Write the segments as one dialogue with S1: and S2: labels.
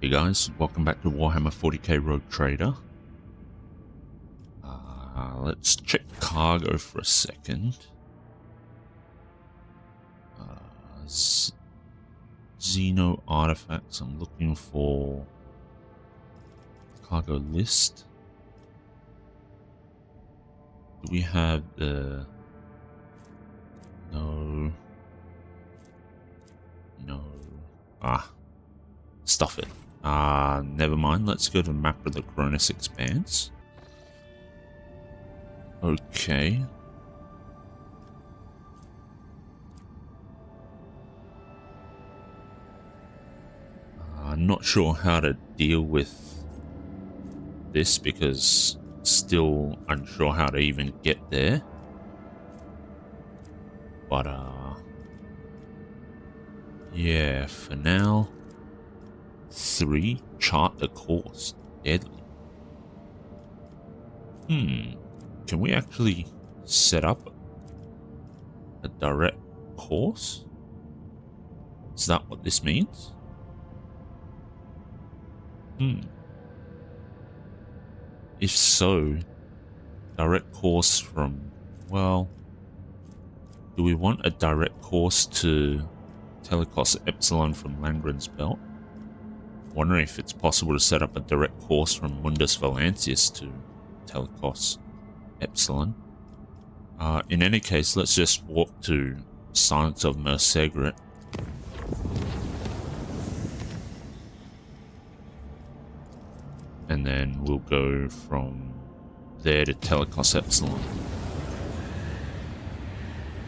S1: Hey guys, welcome back to Warhammer 40k Rogue Trader. Let's check cargo for a second. Xeno artifacts, I'm looking for cargo list. Do we have the... No. Stuff it. Never mind. Let's go to the map of the Grantis Expanse. Okay. I'm not sure how to deal with this because still unsure how to even get there. But yeah, for now. 3. Chart the course. Deadly. Can we actually set up a direct course? Is that what this means? If so, direct course from, well, do we want a direct course to Telecos Epsilon from Langren's Belt? Wondering if it's possible to set up a direct course from Mundus Valancius to Telecos Epsilon. In any case, let's just walk to Silence of Mersegret. And then we'll go from there to Telecos Epsilon.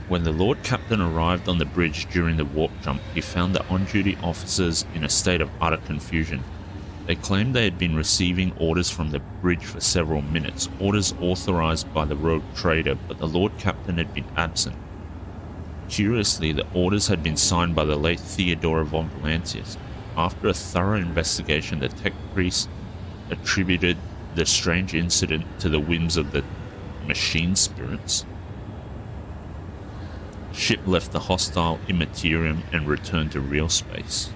S1: When the Lord Captain arrived on the bridge during the warp jump, he found the on-duty officers in a state of utter confusion. They claimed they had been receiving orders from the bridge for several minutes, orders authorized by the rogue trader, but the Lord Captain had been absent. Curiously, the orders had been signed by the late Theodora von Valancius. After a thorough investigation, the tech priest attributed the strange incident to the whims of the machine spirits. Ship left the hostile Immaterium and returned to real space.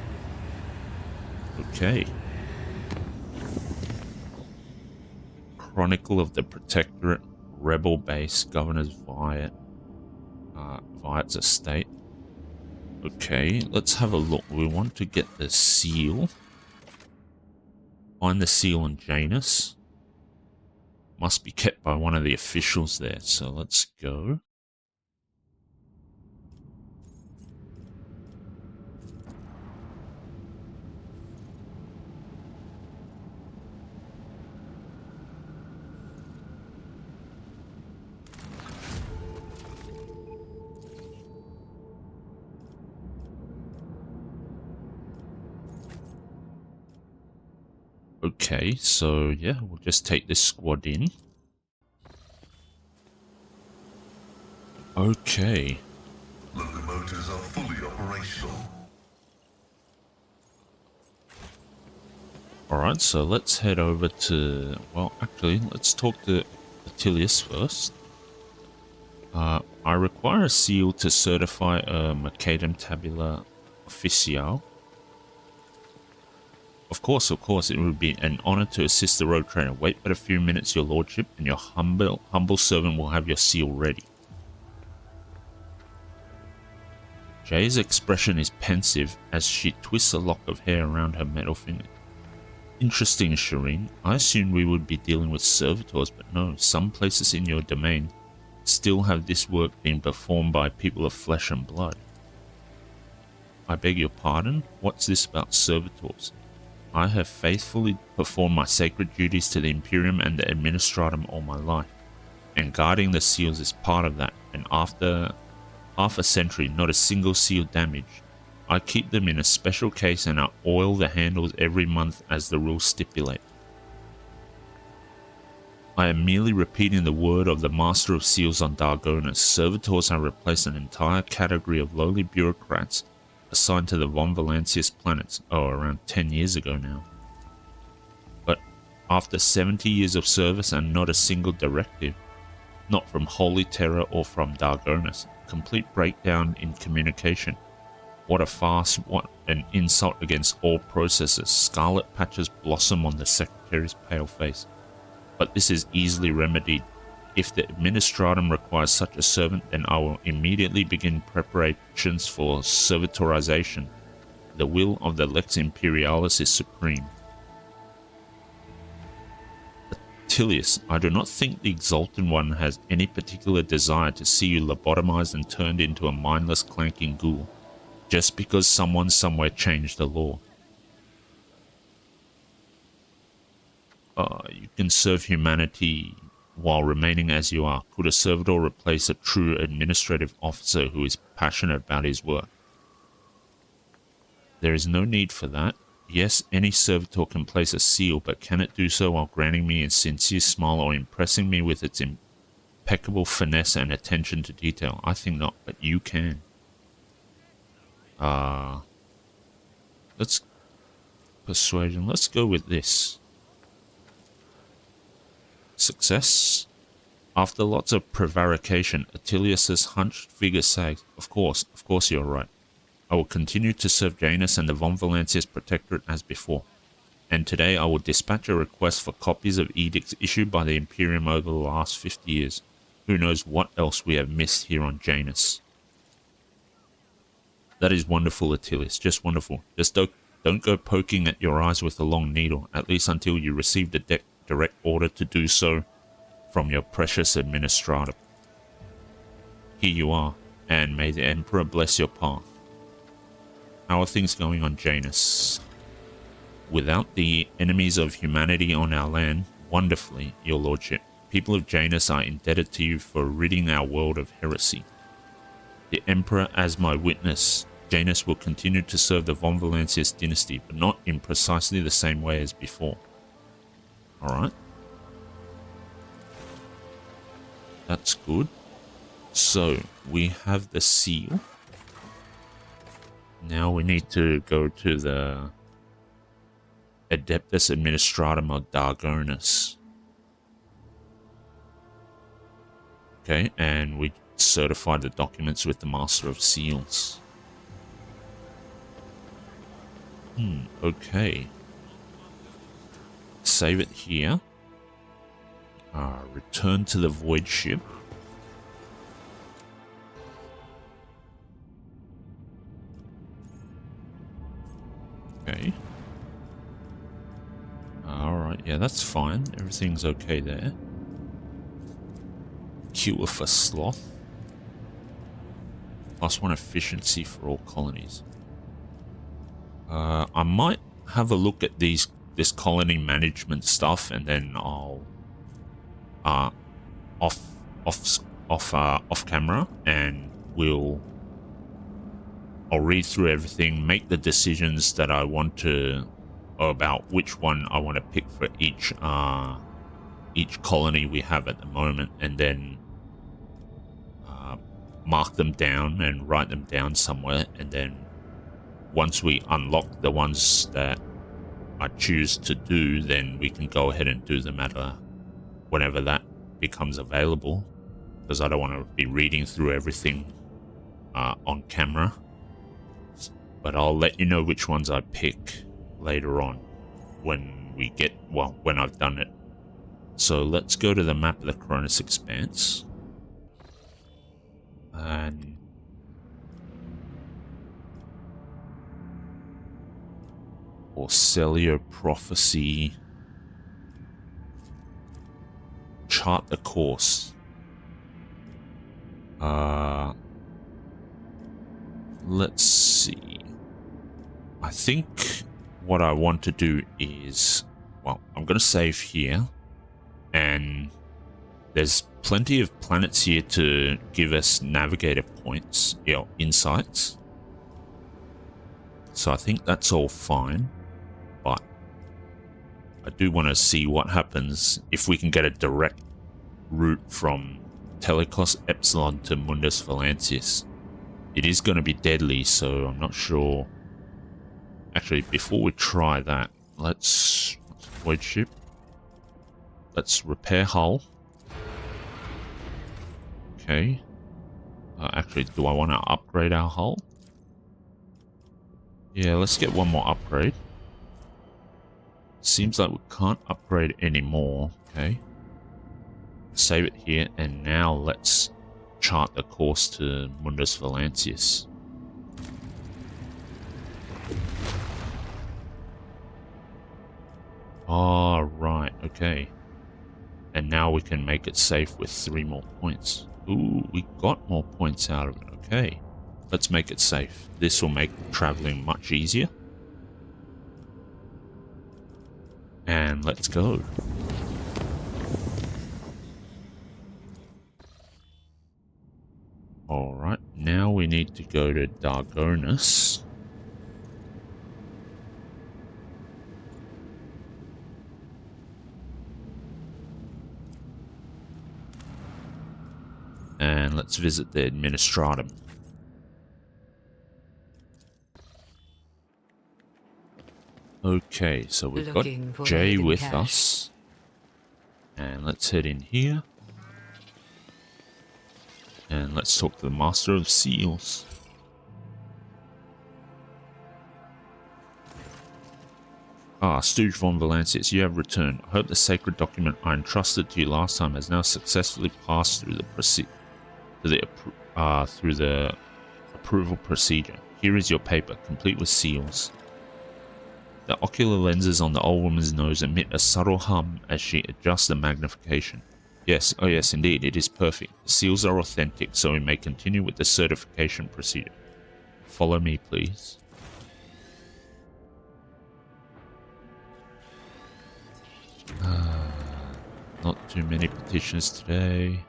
S1: Okay. Chronicle of the Protectorate, Rebel Base, Governor's Viat's estate. Okay, let's have a look. We want to get the seal. Find the seal on Janus. Must be kept by one of the officials there, so let's go. Okay, so yeah, we'll just take this squad in. Okay.
S2: Locomotives are fully operational.
S1: Alright, so let's head over to... Well, actually, let's talk to Attilius first. I require a seal to certify a Macadam Tabula Official. Of course, it would be an honor to assist the road trainer. Wait but a few minutes, your lordship, and your humble servant will have your seal ready. Jay's expression is pensive as she twists a lock of hair around her metal finger. Interesting, Shireen. I assumed we would be dealing with servitors, but no, some places in your domain still have this work being performed by people of flesh and blood. I beg your pardon? What's this about servitors? I have faithfully performed my sacred duties to the Imperium and the Administratum all my life, and guarding the seals is part of that, and after half a century, not a single seal damaged. I keep them in a special case and I oil the handles every month as the rules stipulate. I am merely repeating the word of the Master of Seals on Dargonus. Servitors have replaced an entire category of lowly bureaucrats assigned to the Von Valancius planets, around 10 years ago now. But after 70 years of service and not a single directive, not from Holy Terror or from Dargonus, complete breakdown in communication, What a farce, what an insult against all processes. Scarlet patches blossom on the secretary's pale face. But this is easily remedied. If the administratum requires such a servant, then I will immediately begin preparations for servitorization. The will of the Lex Imperialis is supreme. Attilius, I do not think the Exalted One has any particular desire to see you lobotomized and turned into a mindless clanking ghoul, just because someone somewhere changed the law. You can serve humanity while remaining as you are. Could a servitor replace a true administrative officer who is passionate about his work? There is no need for that. Yes, any servitor can place a seal, but can it do so while granting me a sincere smile or impressing me with its impeccable finesse and attention to detail? I think not, but you can. Let's... Persuasion. Let's go with this. Success. After lots of prevarication, Attilius's hunched figure sags. Of course you're right. I will continue to serve Janus and the Von Valancius Protectorate as before, and today I will dispatch a request for copies of edicts issued by the Imperium over the last 50 years. Who knows what else we have missed here on Janus. That is wonderful, Attilius, just wonderful. Just don't go poking at your eyes with a long needle, at least until you receive the direct order to do so from your precious administrator. Here you are, and may the Emperor bless your path. How are things going on Janus? Without the enemies of humanity on our land, wonderfully, your lordship. People of Janus are indebted to you for ridding our world of heresy. The Emperor as my witness, Janus will continue to serve the Von Valancius dynasty, but not in precisely the same way as before. Alright. That's good. So, we have the seal. Now we need to go to the Adeptus Administratum of Dargonus. Okay, and we certify the documents with the Master of Seals. Okay. Save it here. Return to the Void Ship. Okay. Alright, yeah, that's fine. Everything's okay there. Cure for sloth. +1 efficiency for all colonies. I might have a look at this colony management stuff, and then I'll off camera, and I'll read through everything, make the decisions that I want to, about which one I want to pick for each colony we have at the moment, and then mark them down and write them down somewhere, and then once we unlock the ones that I choose to do, then we can go ahead and do them at whenever that becomes available, because I don't want to be reading through everything on camera. But I'll let you know which ones I pick later on when I've done it. So let's go to the map of the Cronus Expanse. And Orcelio Prophecy. Chart the course. Let's see. I think what I want to do is, well, I'm going to save here, and there's plenty of planets here to give us navigator points, insights. So I think that's all fine, but I do want to see what happens if we can get a direct route from Telecos Epsilon to Mundus Valancius. It is going to be deadly, so I'm not sure. Actually, before we try that, let's void ship. Let's repair hull. Okay. Actually, do I want to upgrade our hull? Yeah, let's get one more upgrade. Seems like we can't upgrade anymore. Okay. Save it here, and now let's chart the course to Mundus Valancius. Oh, right, okay. And now we can make it safe with 3 more points. Ooh, we got more points out of it. Okay. Let's make it safe. This will make traveling much easier. And let's go. Alright, now we need to go to Dargonus. And let's visit the Administratum. Okay, so we've got Jay with us. And let's head in here. And let's talk to the Master of Seals. Ah, Stooge von Valancius, you have returned. I hope the sacred document I entrusted to you last time has now successfully passed through the approval procedure. Here is your paper, complete with seals. The ocular lenses on the old woman's nose emit a subtle hum as she adjusts the magnification. Yes, oh yes, indeed, it is perfect. The seals are authentic, so we may continue with the certification procedure. Follow me, please. Not too many petitions today.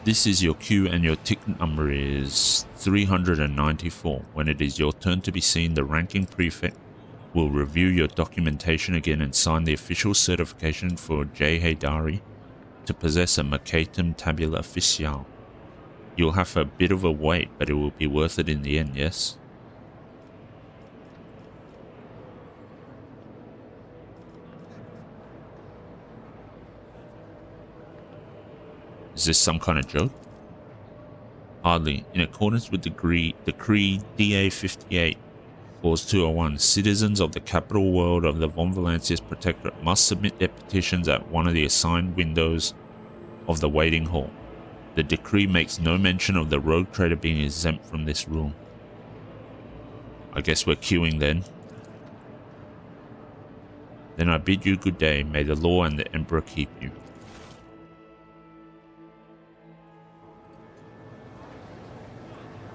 S1: This is your queue and your ticket number is 394. When it is your turn to be seen, the ranking prefect will review your documentation again and sign the official certification for J. Haydari to possess a Mercatum Tabula Official. You'll have a bit of a wait, but it will be worth it in the end, yes? Is this some kind of joke? Hardly. In accordance with Decree DA58, Clause 201, citizens of the capital world of the Von Valancius Protectorate must submit their petitions at one of the assigned windows of the waiting hall. The decree makes no mention of the rogue trader being exempt from this rule. I guess we're queuing then. Then I bid you good day. May the law and the Emperor keep you.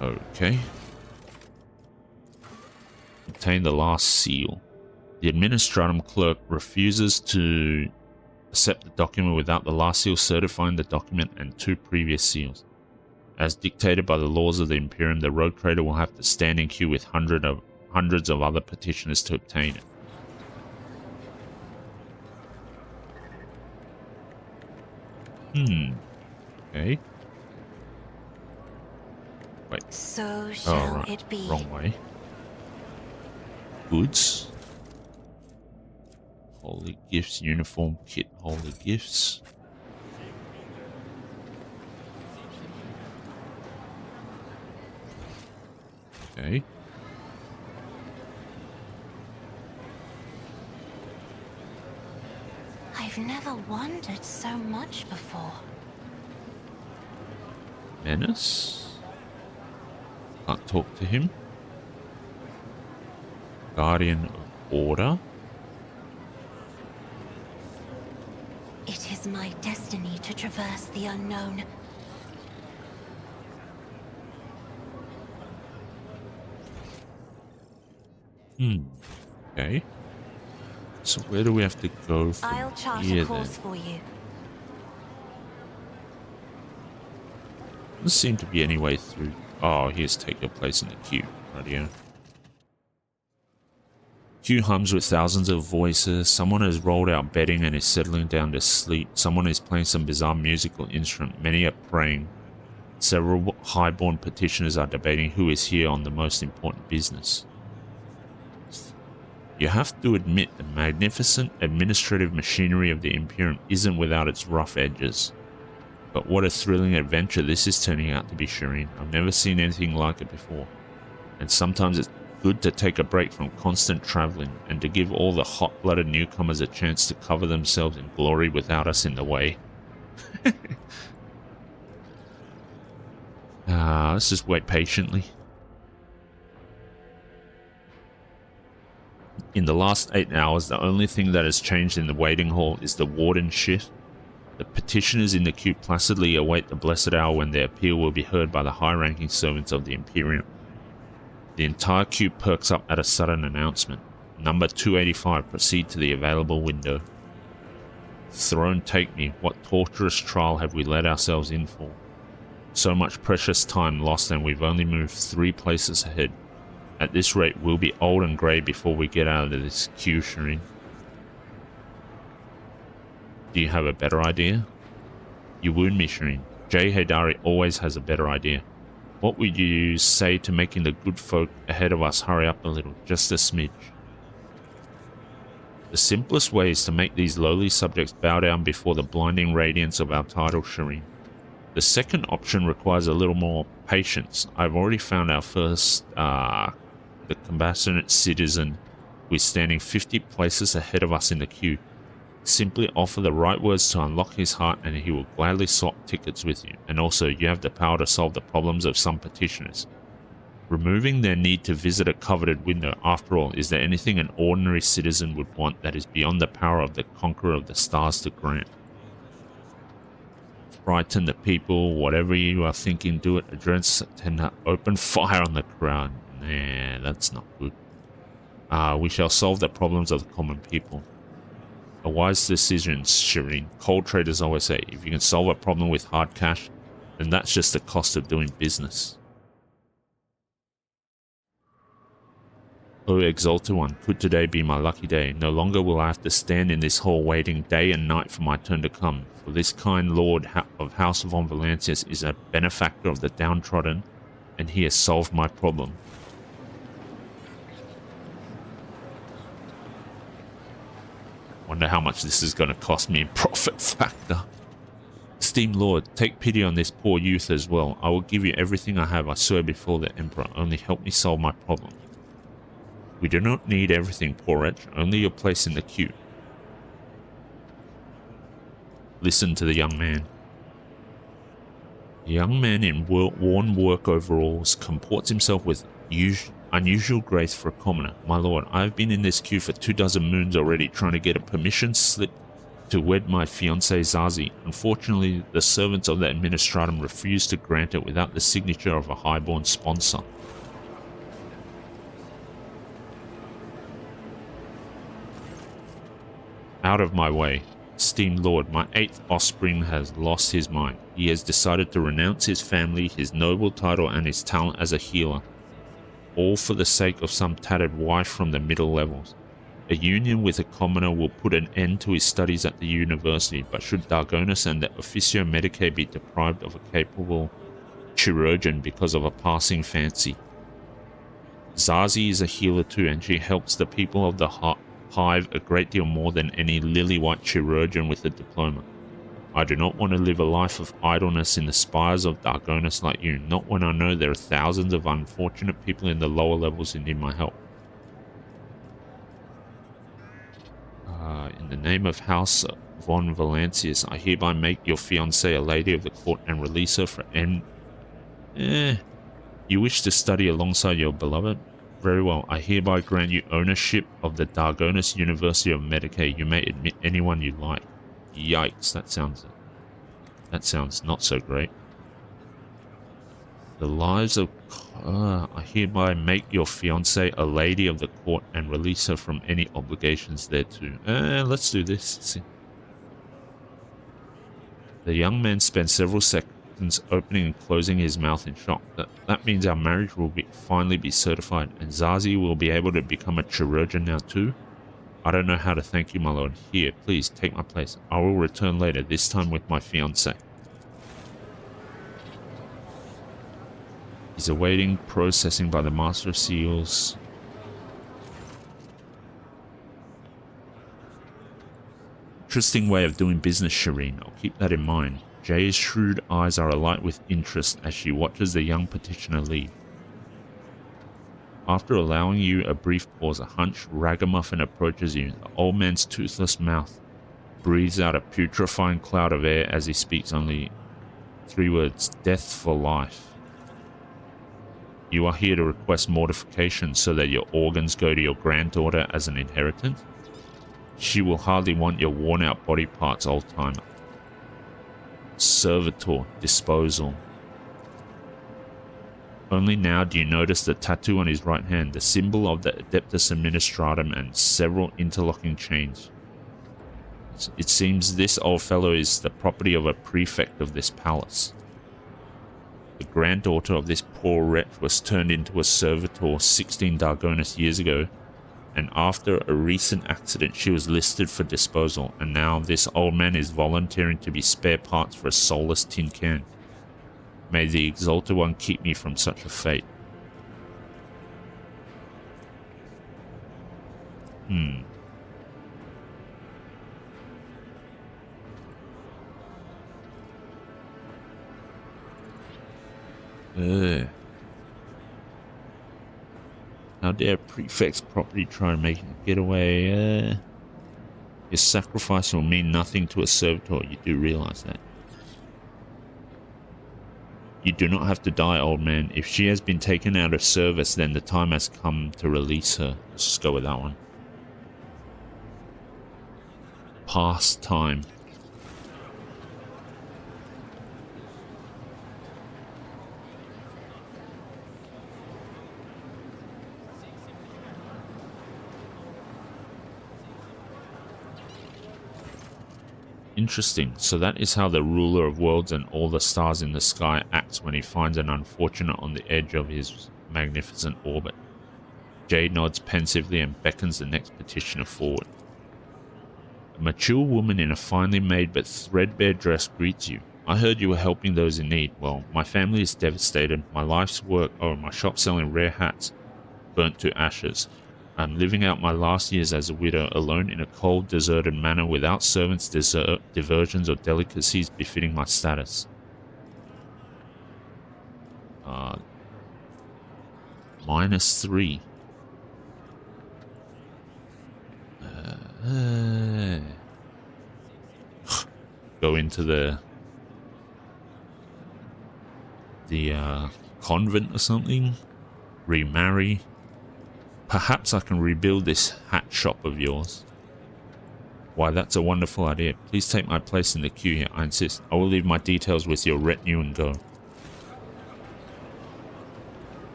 S1: Okay. Obtain the last seal. The Administratum clerk refuses to accept the document without the last seal certifying the document and 2 previous seals. As dictated by the laws of the Imperium, the rogue trader will have to stand in queue with hundreds of other petitioners to obtain it. Okay. Wait.
S3: So shall it be.
S1: Wrong way. Goods. Holy gifts, uniform kit, holy gifts. Okay.
S3: I've never wondered so much before.
S1: Menace? Can't talk to him. Guardian of Order.
S3: It is my destiny to traverse the unknown.
S1: Okay. So where do we have to go from
S3: I'll chart
S1: here
S3: a course
S1: then?
S3: for you.
S1: Doesn't seem to be any way through. Oh, here's take your place in the queue. Right here. Queue hums with thousands of voices. Someone has rolled out bedding and is settling down to sleep. Someone is playing some bizarre musical instrument. Many are praying. Several highborn petitioners are debating who is here on the most important business. You have to admit the magnificent administrative machinery of the Imperium isn't without its rough edges. But what a thrilling adventure this is turning out to be, Shireen. I've never seen anything like it before. And sometimes it's good to take a break from constant traveling and to give all the hot-blooded newcomers a chance to cover themselves in glory without us in the way. Let's just wait patiently. In the last 8 hours, the only thing that has changed in the waiting hall is the warden shift. The petitioners in the queue placidly await the blessed hour when their appeal will be heard by the high-ranking servants of the Imperium. The entire queue perks up at a sudden announcement. Number 285, proceed to the available window. Throne take me, what torturous trial have we let ourselves in for? So much precious time lost and we've only moved 3 places ahead. At this rate, we'll be old and grey before we get out of this queue, Shireen. Do you have a better idea? You wound me, Shireen. Jay Haydari always has a better idea. What would you say to making the good folk ahead of us hurry up a little, just a smidge? The simplest way is to make these lowly subjects bow down before the blinding radiance of our title, Shireen. The second option requires a little more patience. I've already found our first, the compassionate citizen who is standing 50 places ahead of us in the queue. Simply offer the right words to unlock his heart and he will gladly swap tickets with you. And also, you have the power to solve the problems of some petitioners. Removing their need to visit a coveted window, after all, is there anything an ordinary citizen would want that is beyond the power of the conqueror of the stars to grant? Frighten the people, whatever you are thinking, do it. Address and open fire on the crowd. Nah, that's not good. We shall solve the problems of the common people. A wise decision, Shireen. Coal traders always say, if you can solve a problem with hard cash, then that's just the cost of doing business. O Exalted One, could today be my lucky day. No longer will I have to stand in this hall waiting day and night for my turn to come. For this kind Lord of House von Valancius is a benefactor of the downtrodden, and he has solved my problem. Wonder how much this is going to cost me in profit factor. Esteemed Lord, take pity on this poor youth as well. I will give you everything I have, I swear before the Emperor. Only help me solve my problem. We do not need everything, poor wretch. Only your place in the queue. Listen to the young man. The young man in worn work overalls comports himself with unusual grace for a commoner. My lord, I have been in this queue for 24 moons already trying to get a permission slip to wed my fiancée Zazie. Unfortunately, the servants of the Administratum refused to grant it without the signature of a highborn sponsor. Out of my way. Esteemed Lord, my 8th offspring has lost his mind. He has decided to renounce his family, his noble title, and his talent as a healer. All for the sake of some tattered wife from the middle levels. A union with a commoner will put an end to his studies at the university, but should Dargonus and the Officio Medicae be deprived of a capable chirurgeon because of a passing fancy? Zazie is a healer too, and she helps the people of the Hive a great deal more than any lily-white chirurgeon with a diploma. I do not want to live a life of idleness in the spires of Dargonus like you, not when I know there are thousands of unfortunate people in the lower levels who need my help. In the name of House von Valancius, I hereby make your fiancée a lady of the court and release her for You wish to study alongside your beloved? Very well, I hereby grant you ownership of the Dargonus University of Medicae. You may admit anyone you like. Yikes, that sounds not so great. The lives of I hereby make your fiancée a lady of the court and release her from any obligations thereto. Let's do this. Let's see. The young man spent several seconds opening and closing his mouth in shock. That means our marriage will finally be certified, and Zazie will be able to become a chirurgeon now too? I don't know how to thank you, my lord. Here, please, take my place. I will return later, this time with my fiancée. He's awaiting processing by the Master of Seals. Interesting way of doing business, Shireen. I'll keep that in mind. Jay's shrewd eyes are alight with interest as she watches the young petitioner leave. After allowing you a brief pause, a hunched ragamuffin approaches you. The old man's toothless mouth breathes out a putrefying cloud of air as he speaks only 3 words: death for life. You are here to request mortification so that your organs go to your granddaughter as an inheritance? She will hardly want your worn-out body parts, old-timer. Servitor, disposal. Only now do you notice the tattoo on his right hand, the symbol of the Adeptus Administratum and several interlocking chains. It seems this old fellow is the property of a prefect of this palace. The granddaughter of this poor wretch was turned into a servitor 16 Dargonus years ago, and after a recent accident she was listed for disposal, and now this old man is volunteering to be spare parts for a soulless tin can. May the Exalted One keep me from such a fate. How dare prefect's property try and make a getaway? Your sacrifice will mean nothing to a servitor, you do realize that. You do not have to die, old man. If she has been taken out of service, then the time has come to release her. Let's just go with that one. Past time. Interesting. So that is how the ruler of worlds and all the stars in the sky acts when he finds an unfortunate on the edge of his magnificent orbit. Jay nods pensively and beckons the next petitioner forward. A mature woman in a finely made but threadbare dress greets you. I heard you were helping those in need. Well, my family is devastated. My life's work, my shop selling rare hats, burnt to ashes. I'm living out my last years as a widow, alone in a cold, deserted manor without servants, diversions, or delicacies befitting my status. -3. Go into the convent or something? Remarry? Perhaps I can rebuild this hat shop of yours. Why, that's a wonderful idea. Please take my place in the queue here, I insist. I will leave my details with your retinue and go.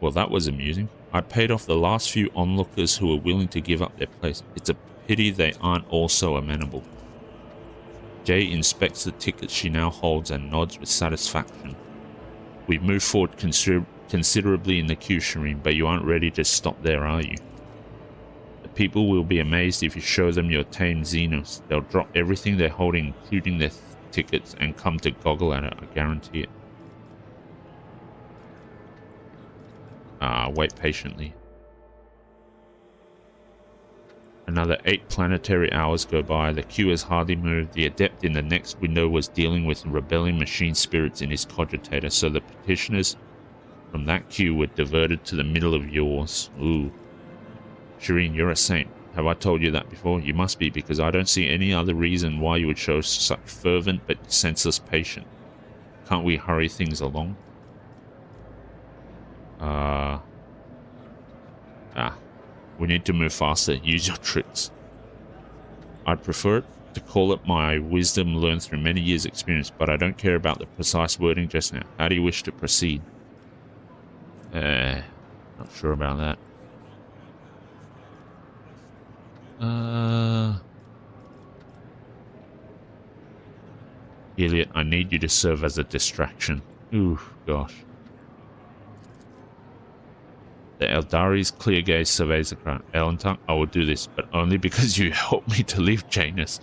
S1: Well, that was amusing. I paid off the last few onlookers who were willing to give up their place. It's a pity they aren't all so amenable. Jay inspects the tickets she now holds and nods with satisfaction. We've moved forward considerably in the queue, Shireen, but you aren't ready to stop there, are you? The people will be amazed if you show them your tame Xenos. They'll drop everything they're holding, including their tickets, and come to goggle at it, I guarantee it. Wait patiently. Another 8 planetary hours go by. The queue has hardly moved. The adept in the next window was dealing with rebelling machine spirits in his cogitator, so the petitioners from that queue were diverted to the middle of yours. Ooh. Shireen, you're a saint. Have I told you that before? You must be, because I don't see any other reason why you would show such fervent but senseless patience. Can't we hurry things along? We need to move faster. Use your tricks. I'd prefer to call it my wisdom learned through many years' experience, but I don't care about the precise wording just now. How do you wish to proceed? Not sure about that. Elliot, I need you to serve as a distraction. Ooh, gosh. The Eldari's clear gaze surveys the crowd. Elentung, I will do this, but only because you helped me to leave Janus.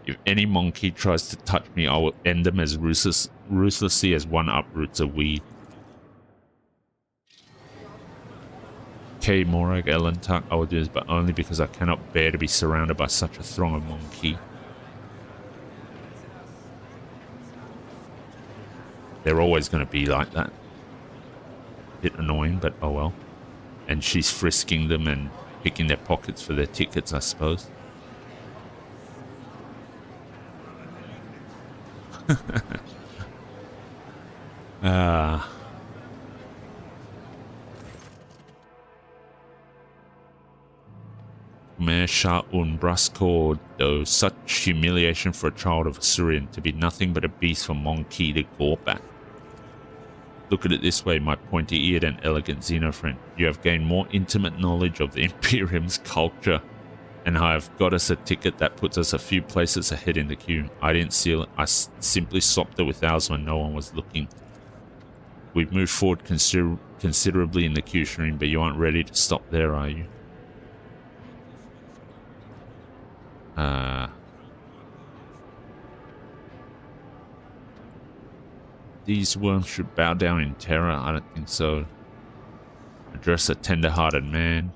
S1: If any monkey tries to touch me, I will end them as ruthlessly as one uproots a weed. Okay, Morag, Elentung, I will do this, but only because I cannot bear to be surrounded by such a throng of monkey. They're always going to be like that. Bit annoying, but oh well. And she's frisking them and picking their pockets for their tickets, I suppose. Mersha un brasco, though such humiliation for a child of Assyrian to be nothing but a beast for Monkey to gawp at. Look at it this way, my pointy-eared and elegant Xeno friend. You have gained more intimate knowledge of the Imperium's culture, and I have got us a ticket that puts us a few places ahead in the queue. I didn't seal it. I simply swapped it with ours when no one was looking. We've moved forward considerably in the queue, Shireen, but you aren't ready to stop there, are you? These worms should bow down in terror. I don't think so. Address a tender-hearted man.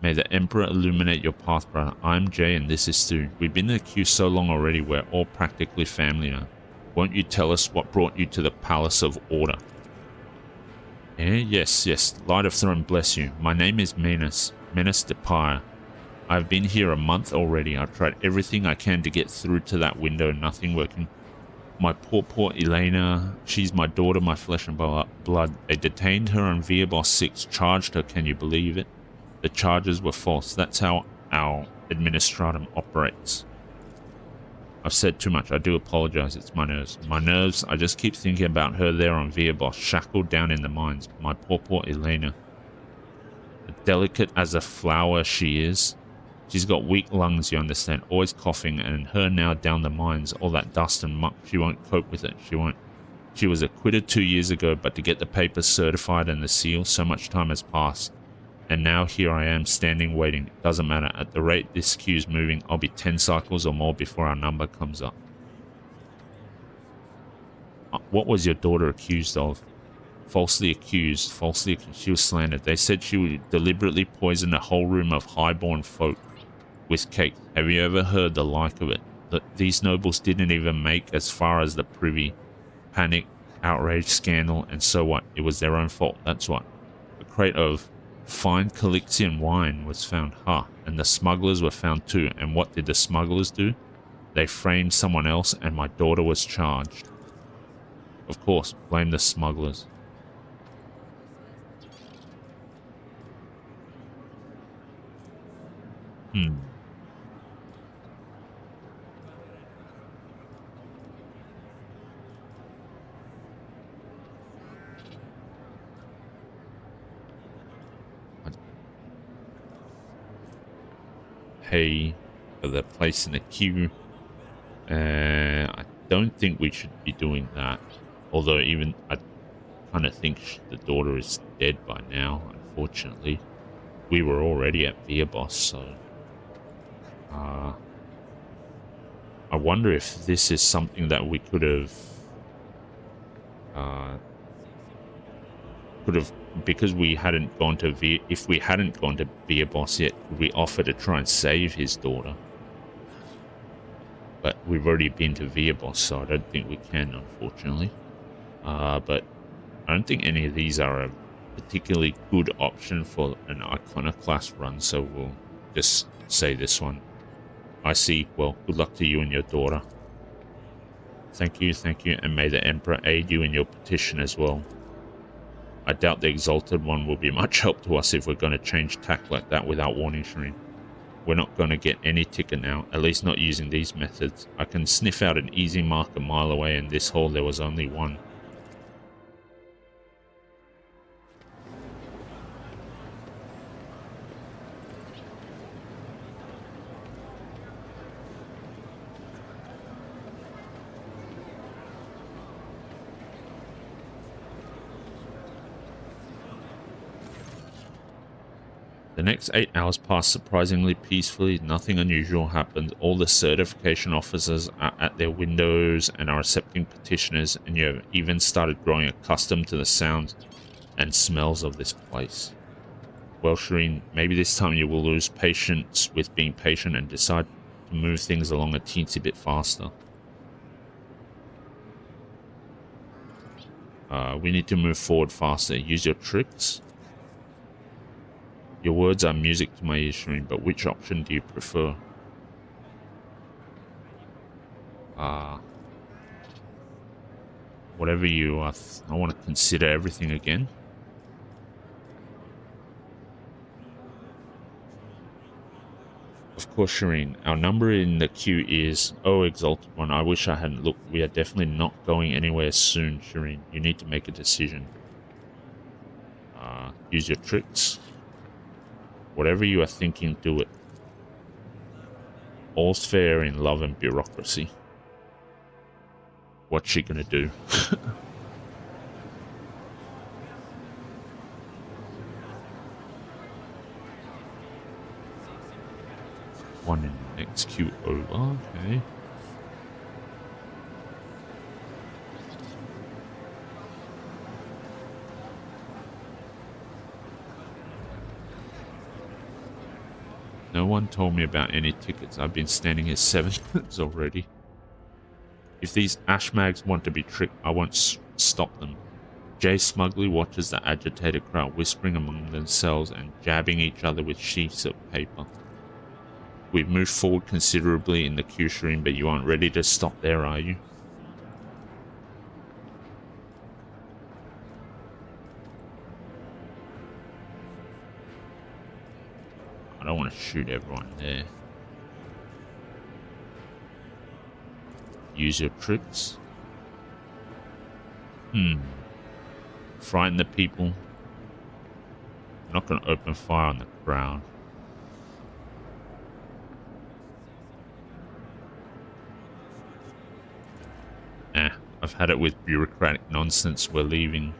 S1: May the Emperor illuminate your path, brother. I'm Jay and this is Stu. We've been in the queue so long already, we're all practically family now. Won't you tell us what brought you to the Palace of Order? Yes. Light of Throne bless you. My name is Menace de Pyre. I've been here a month already. I've tried everything I can to get through to that window, nothing working. My poor Elena, she's my daughter, my flesh and blood. They detained her on Via Boss 6, charged her, can you believe it? The charges were false. That's how our administratum operates. I've said too much. I do apologize. It's my nerves. My nerves, I just keep thinking about her there on Via Boss, shackled down in the mines. My poor Elena. Delicate as a flower she is. She's got weak lungs, you understand, always coughing, and her now down the mines, all that dust and muck, she won't cope with it, she won't. She was acquitted 2 years ago, but to get the papers certified and the seal, so much time has passed. And now here I am, standing waiting. It doesn't matter, at the rate this queue's moving, I'll be 10 cycles or more before our number comes up. What was your daughter accused of? Falsely accused. She was slandered. They said she would deliberately poison a whole room of highborn folk with cake. Have you ever heard the like of it? That these nobles didn't even make as far as the privy. Panic, outrage, scandal, and so what? It was their own fault, that's what. A crate of fine Calixian wine was found, and the smugglers were found too. And what did the smugglers do? They framed someone else and my daughter was charged. Of course, blame the smugglers. Pay for the place in the queue. I don't think we should be doing that. Although even I kind of think the daughter is dead by now, unfortunately. We were already at Via Boss, so... I wonder if this is something that we could have... because we hadn't gone to Via... If we hadn't gone to Via Boss yet, could we offer to try and save his daughter? But we've already been to Via Boss, so I don't think we can, unfortunately. But I don't think any of these are a particularly good option for an Iconoclast run, so we'll just say this one. I see. Well, good luck to you and your daughter. Thank you, and may the Emperor aid you in your petition as well. I doubt the Exalted one will be much help to us if we're going to change tack like that without warning, Shireen. We're not going to get any ticket now, at least not using these methods. I can sniff out an easy mark a mile away, and this hole there was only one. The next 8 hours passed surprisingly peacefully. Nothing unusual happened. All the certification officers are at their windows and are accepting petitioners, and you have even started growing accustomed to the sounds and smells of this place. Well, Shireen, maybe this time you will lose patience with being patient and decide to move things along a teensy bit faster. We need to move forward faster. Use your tricks. Your words are music to my ears, Shireen, but which option do you prefer? Whatever you are. I want to consider everything again. Of course, Shireen, our number in the queue is... Oh, Exalted One, I wish I hadn't looked. We are definitely not going anywhere soon, Shireen. You need to make a decision. Use your tricks. Whatever you are thinking, do it. All's fair in love and bureaucracy. What's she gonna do? One in the next queue over, okay. No one told me about any tickets. I've been standing here 7 minutes already. If these ashmags want to be tricked, I won't stop them. Jay smugly watches the agitated crowd whispering among themselves and jabbing each other with sheets of paper. We've moved forward considerably in the queue, Shireen, but you aren't ready to stop there, are you? I don't want to shoot everyone there. Use your tricks. Frighten the people. I'm not going to open fire on the crowd. I've had it with bureaucratic nonsense. We're leaving.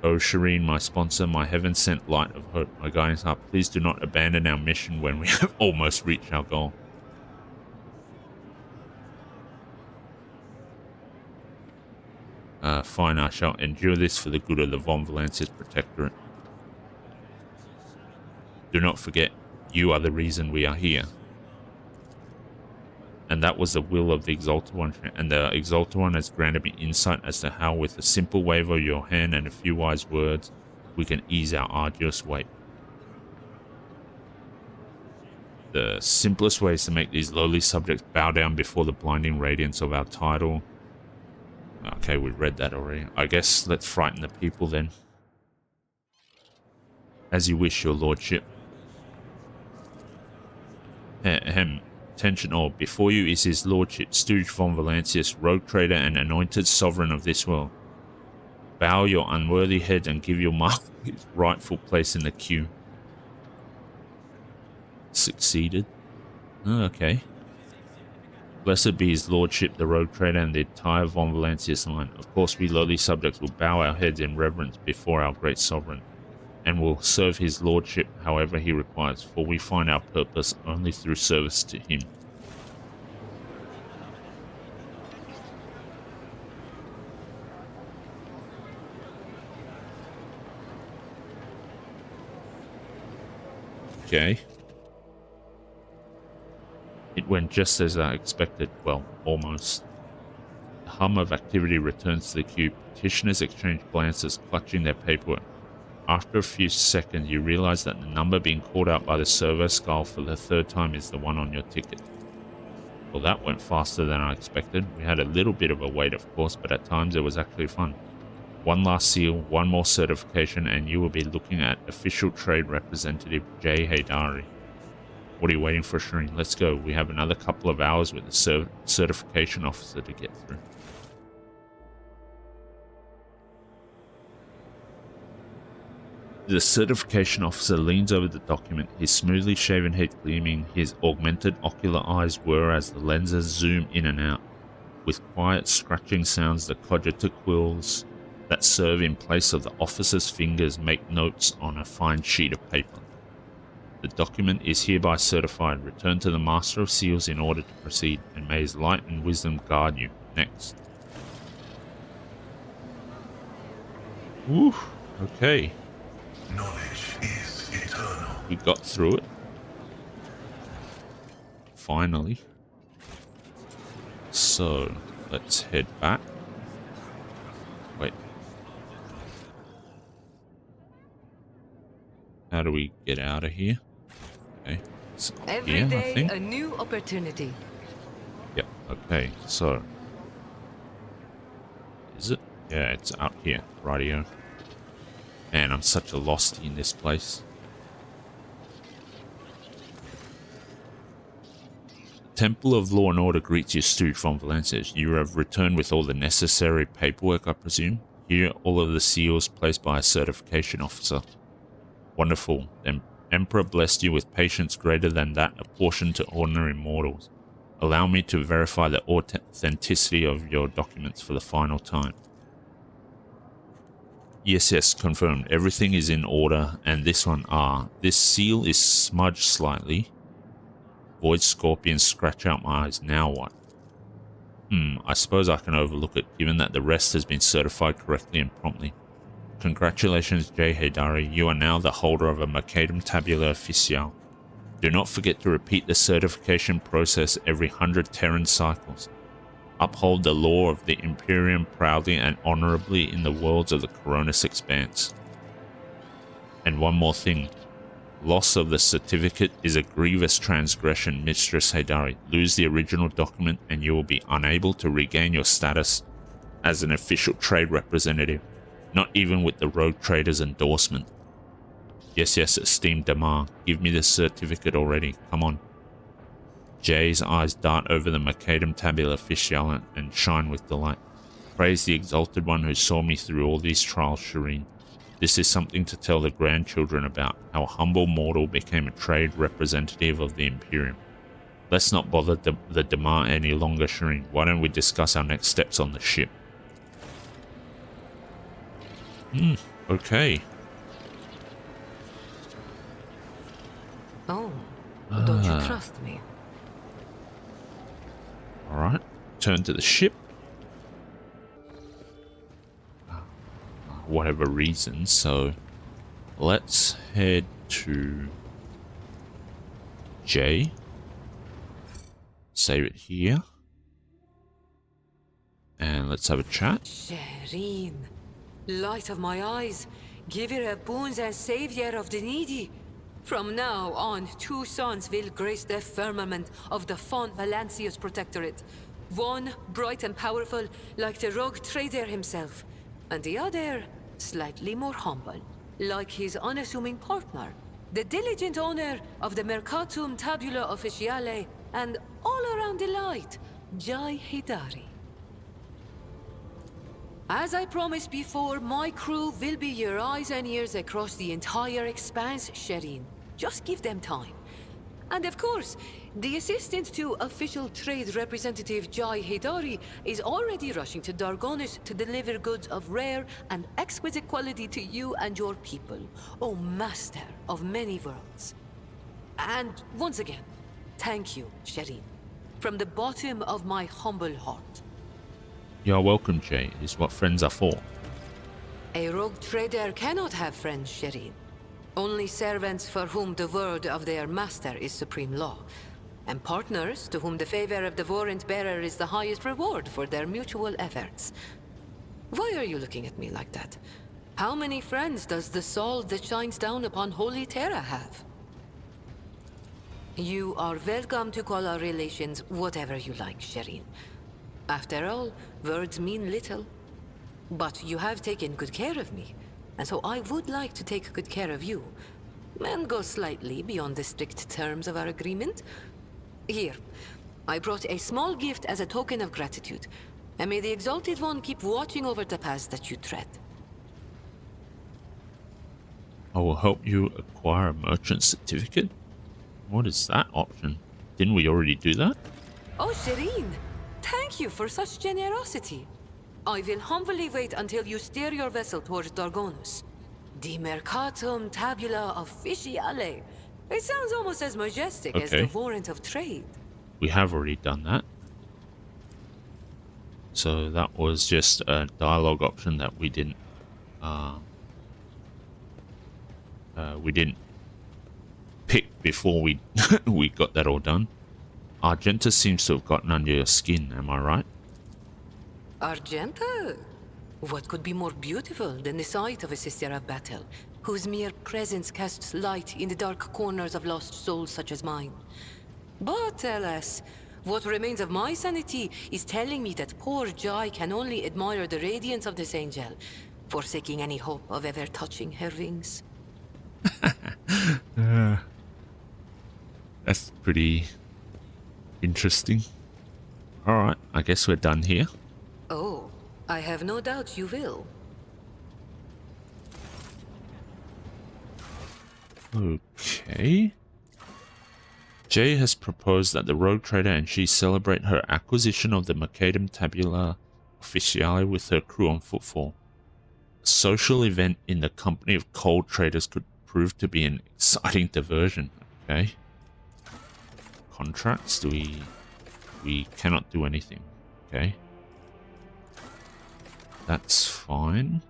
S1: Oh, Shireen, my sponsor, my heaven-sent light of hope, my guiding star, please do not abandon our mission when we have almost reached our goal. Fine, I shall endure this for the good of the Von Valancius Protectorate. Do not forget, you are the reason we are here. And that was the will of the Exalted One, and the Exalted One has granted me insight as to how, with a simple wave of your hand and a few wise words, we can ease our arduous weight. The simplest way is to make these lowly subjects bow down before the blinding radiance of our title. Okay, we read that already. I guess let's frighten the people then. As you wish, your lordship. Attention all, before you is his lordship, Stooge von Valancius, rogue trader and anointed sovereign of this world. Bow your unworthy head and give your mark his rightful place in the queue. Succeeded? Oh, okay. Blessed be his lordship, the rogue trader, and the entire von Valancius line. Of course, we lowly subjects will bow our heads in reverence before our great sovereign, and will serve his lordship however he requires, for we find our purpose only through service to him. Okay. It went just as I expected. Well, almost. The hum of activity returns to the queue. Petitioners exchange glances, clutching their paperwork. After a few seconds, you realize that the number being called out by the servo skull for the third time is the one on your ticket. Well, that went faster than I expected. We had a little bit of a wait, of course, but at times it was actually fun. One last seal, one more certification, and you will be looking at Official Trade Representative Jay Haydari. What are you waiting for, Shireen? Let's go. We have another couple of hours with the certification officer to get through. The certification officer leans over the document, his smoothly shaven head gleaming, his augmented ocular eyes whir as the lenses zoom in and out. With quiet scratching sounds, the cogita quills that serve in place of the officer's fingers make notes on a fine sheet of paper. The document is hereby certified. Return to the Master of Seals in order to proceed, and may his light and wisdom guard you. Next. Woo, okay.
S2: Knowledge is eternal.
S1: We got through it. Finally. So, let's head back. Wait. How do we get out of here? Okay. So
S4: Every
S1: here, I
S4: day,
S1: think.
S4: a new opportunity.
S1: Yep, okay. So. Is it? Yeah, it's out here. Rightio. Man, I'm such a losty in this place. Temple of Law and Order greets you, Stooge from Valencia. You have returned with all the necessary paperwork, I presume. Here, all of the seals placed by a certification officer. Wonderful. The Emperor blessed you with patience greater than that apportioned to ordinary mortals. Allow me to verify the authenticity of your documents for the final time. Yes, confirmed. Everything is in order, and this one, this seal is smudged slightly. Void scorpions scratch out my eyes. Now what? I suppose I can overlook it, given that the rest has been certified correctly and promptly. Congratulations, Jay Haydari. You are now the holder of a Macadam Tabula Official. Do not forget to repeat the certification process every 100 Terran cycles. Uphold the law of the Imperium proudly and honorably in the worlds of the Coronis Expanse. And one more thing. Loss of the certificate is a grievous transgression, Mistress Haydari. Lose the original document and you will be unable to regain your status as an official trade representative, not even with the rogue trader's endorsement. Yes, esteemed Damar, give me the certificate already. Come on. Jay's eyes dart over the Macadam Tabula Official and shine with delight. Praise the Exalted One who saw me through all these trials, Shireen. This is something to tell the grandchildren about, how a humble mortal became a trade representative of the Imperium. Let's not bother the Damar any longer, Shireen. Why don't we discuss our next steps on the ship? Okay.
S4: Oh, don't you trust me?
S1: Alright, turn to the ship. Whatever reason, so let's head to J. Save it here. And let's have a chat.
S4: Shireen, light of my eyes, giver of boons and savior of the needy. From now on, two sons will grace the firmament of the Font Valancius Protectorate. One bright and powerful, like the rogue trader himself, and the other slightly more humble, like his unassuming partner, the diligent owner of the Mercatum Tabula Officiale, and all around delight, Jay Haydari. As I promised before, my crew will be your eyes and ears across the entire expanse, Shireen. Just give them time. And of course, the assistant to Official Trade Representative Jay Haydari is already rushing to Dargonis to deliver goods of rare and exquisite quality to you and your people, O Master of many worlds. And once again, thank you, Shireen, from the bottom of my humble heart.
S1: You're welcome, Jay. Is what friends are for.
S4: A rogue trader cannot have friends, Shireen. Only servants for whom the word of their master is supreme law, and partners to whom the favor of the warrant bearer is the highest reward for their mutual efforts. Why are you looking at me like that? How many friends does the soul that shines down upon Holy Terra have? You are welcome to call our relations whatever you like, Shireen. After all, words mean little. But you have taken good care of me, and so I would like to take good care of you, and go slightly beyond the strict terms of our agreement. Here, I brought a small gift as a token of gratitude, and may the Exalted One keep watching over the paths that you tread.
S1: I will help you acquire a merchant certificate. What is that option? Didn't we already do that?
S4: Oh, Shireen, thank you for such generosity. I will humbly wait until you steer your vessel towards Dargonus. De Mercatum Tabula Officiale. It sounds almost as majestic as the
S1: Okay.
S4: warrant of trade.
S1: We have already done that. So that was just a dialogue option that we didn't pick before we we got that all done. Argenta seems to have gotten under your skin, am I right?
S4: Argenta? What could be more beautiful than the sight of a sister of battle, whose mere presence casts light in the dark corners of lost souls such as mine? But alas, what remains of my sanity is telling me that poor Jai can only admire the radiance of this angel, forsaking any hope of ever touching her wings.
S1: That's pretty interesting. Alright, I guess we're done here.
S4: Oh, I have no doubt you will.
S1: Okay. Jay has proposed that the rogue trader and she celebrate her acquisition of the Macadam Tabula Officiale with her crew on footfall. A social event in the company of cold traders could prove to be an exciting diversion. Okay. Contracts, we cannot do anything. Okay. That's fine.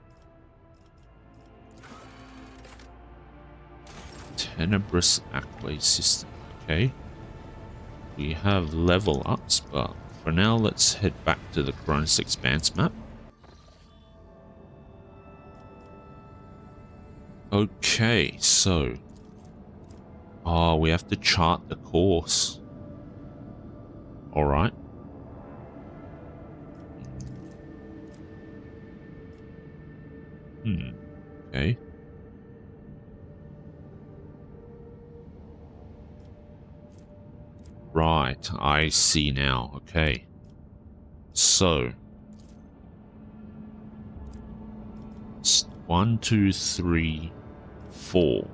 S1: Tenebrous Ackway system. Okay. We have level ups, but for now let's head back to the Grantis Expanse map. Okay, so we have to chart the course. Alright. Okay. Right, I see now. Okay. So 1, 2, 3, 4.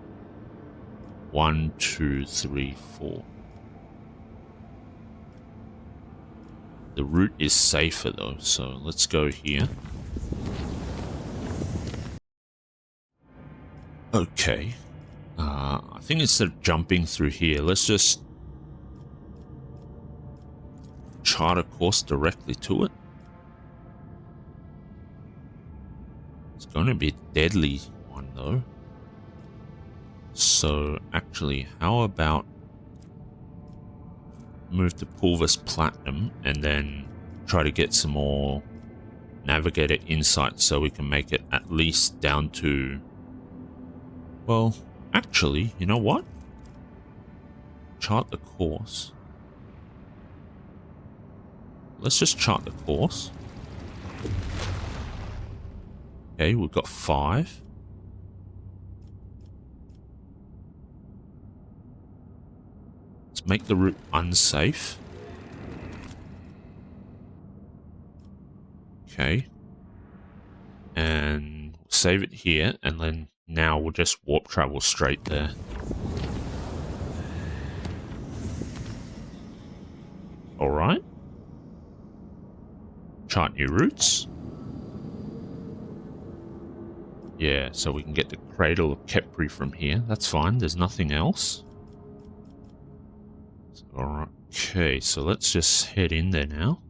S1: 1, 2, 3, 4. The route is safer though, so let's go here. Okay. I think instead of jumping through here, let's just chart a course directly to it. It's going to be a deadly one though. So actually, how about move to Pulvis Platinum and then try to get some more navigator insight so we can make it at least down to, well, actually, you know what? Chart the course. Let's just chart the course. Okay, we've got 5. Let's make the route unsafe. Okay. And save it here, and then now we'll just warp travel straight there. Alright. Chart new routes. Yeah, so we can get the Cradle of Kepri from here. That's fine, there's nothing else. Alright, okay, so let's just head in there now.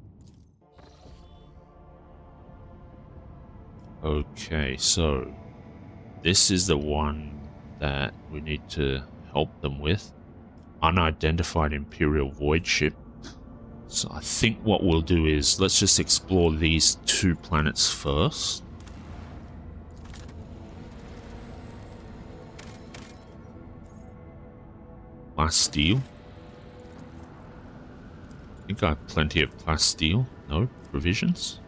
S1: Okay, so this is the one that we need to help them with. Unidentified Imperial Void Ship. So I think what we'll do is let's just explore these 2 planets first. Bastille. think I have plenty of plasteel. No provisions?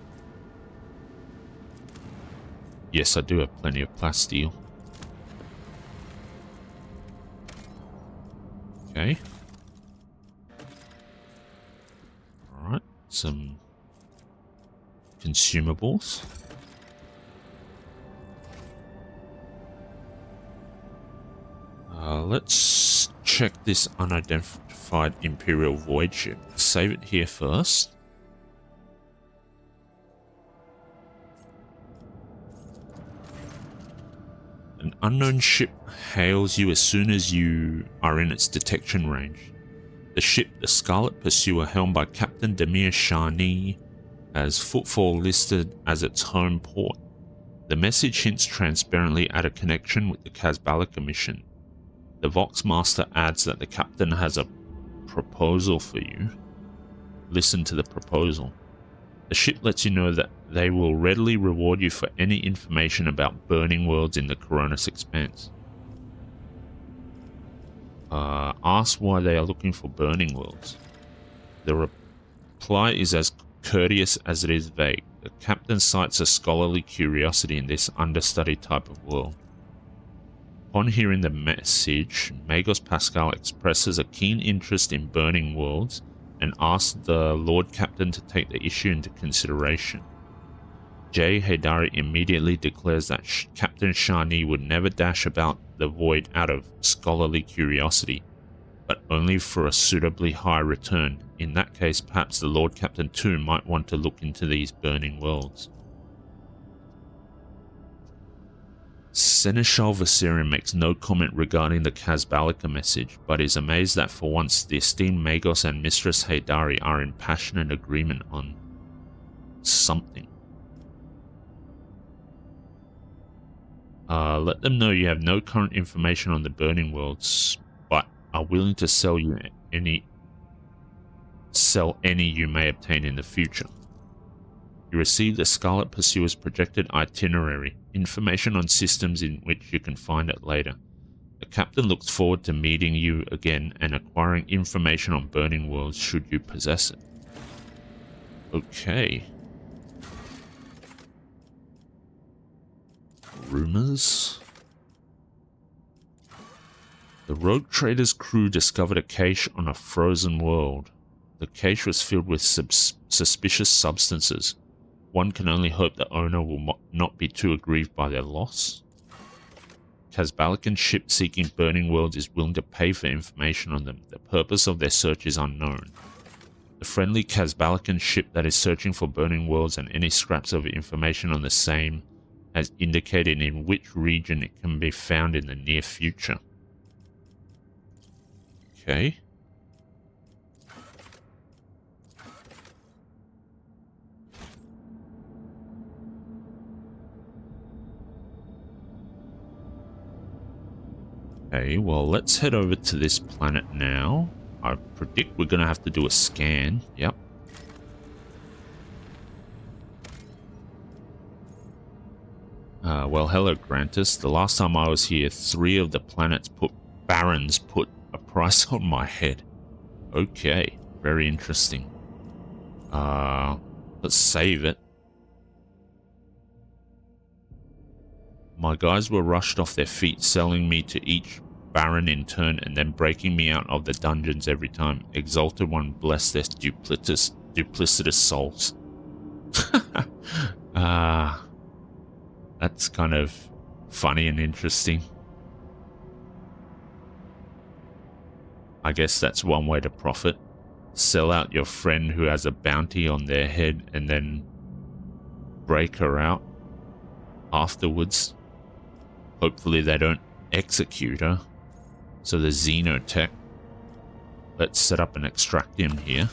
S1: Yes, I do have plenty of plasteel. Okay. Alright, some consumables. Let's check this unidentified Imperial Void ship. Save it here first. An unknown ship hails you as soon as you are in its detection range. The ship, the Scarlet Pursuer, helmed by Captain Demir Shani, has Footfall listed as its home port. The message hints transparently at a connection with the Kazbalika mission. The Voxmaster adds that the captain has a proposal for you. Listen to the proposal. The ship lets you know that they will readily reward you for any information about burning worlds in the Coronis Expanse. Ask why they are looking for burning worlds. The reply is as courteous as it is vague. The captain cites a scholarly curiosity in this understudy type of world. Upon hearing the message, Magos Pascal expresses a keen interest in burning worlds and asks the Lord Captain to take the issue into consideration. J. Haydari immediately declares that Captain Shani would never dash about the void out of scholarly curiosity, but only for a suitably high return. In that case, perhaps the Lord Captain too might want to look into these burning worlds. Seneschal Viserion makes no comment regarding the Kazbalika message, but is amazed that for once the esteemed Magos and Mistress Haydari are in passionate agreement on something. Let them know you have no current information on the burning worlds, but are willing to sell any you may obtain in the future. You receive the Scarlet Pursuer's projected itinerary, information on systems in which you can find it later. The captain looks forward to meeting you again and acquiring information on burning worlds should you possess it. Okay. Rumors? The rogue trader's crew discovered a cache on a frozen world. The cache was filled with suspicious substances. One can only hope the owner will not be too aggrieved by their loss. Kazbalikan ship seeking burning worlds is willing to pay for information on them. The purpose of their search is unknown. The friendly Kazbalikan ship that is searching for burning worlds and any scraps of information on the same has indicated in which region it can be found in the near future. Okay. Okay, well, let's head over to this planet now. I predict we're going to have to do a scan. Yep. Well, hello, Grantis. The last time I was here, 3 of the planet's barons put a price on my head. Okay, very interesting. Let's save it. My guys were rushed off their feet, selling me to each baron in turn and then breaking me out of the dungeons every time. Exalted One bless their duplicitous souls. That's kind of funny and interesting. I guess that's one way to profit. Sell out your friend who has a bounty on their head and then break her out afterwards. Hopefully they don't execute her. So the Xenotech. Let's set up an extractium here.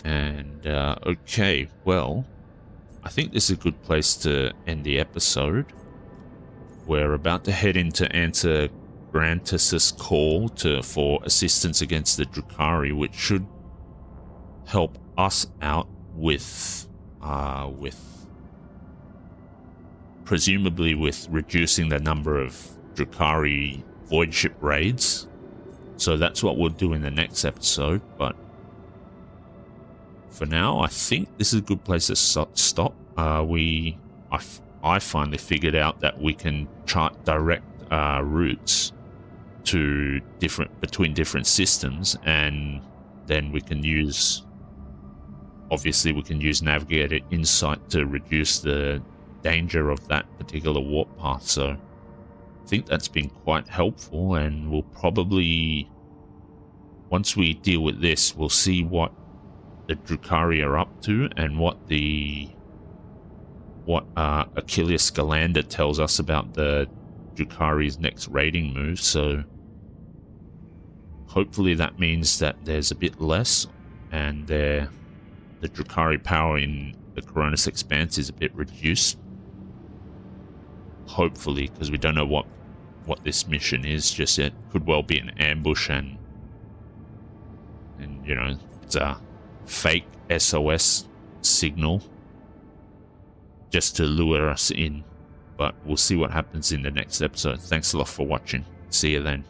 S1: And, okay, well, I think this is a good place to end the episode. We're about to head in to answer Grantis' call for assistance against the Drukhari, which should help us out with presumably with reducing the number of Drukhari void ship raids. So that's what we'll do in the next episode, but for now, I think this is a good place to stop. I finally figured out that we can chart direct routes to between different systems, and then we can use, obviously we can use Navigator Insight to reduce the danger of that particular warp path. So I think that's been quite helpful, and we'll probably, once we deal with this, we'll see what the Drukhari are up to and what Achilles Scalander tells us about the Drukhari's next raiding move. So hopefully that means that there's a bit less, and the Drukhari power in the Coronis Expanse is a bit reduced. Hopefully, because we don't know what this mission is just yet. Could well be an ambush, and you know, it's a fake SOS signal just to lure us in. But we'll see what happens in the next episode. Thanks a lot for watching. See you then.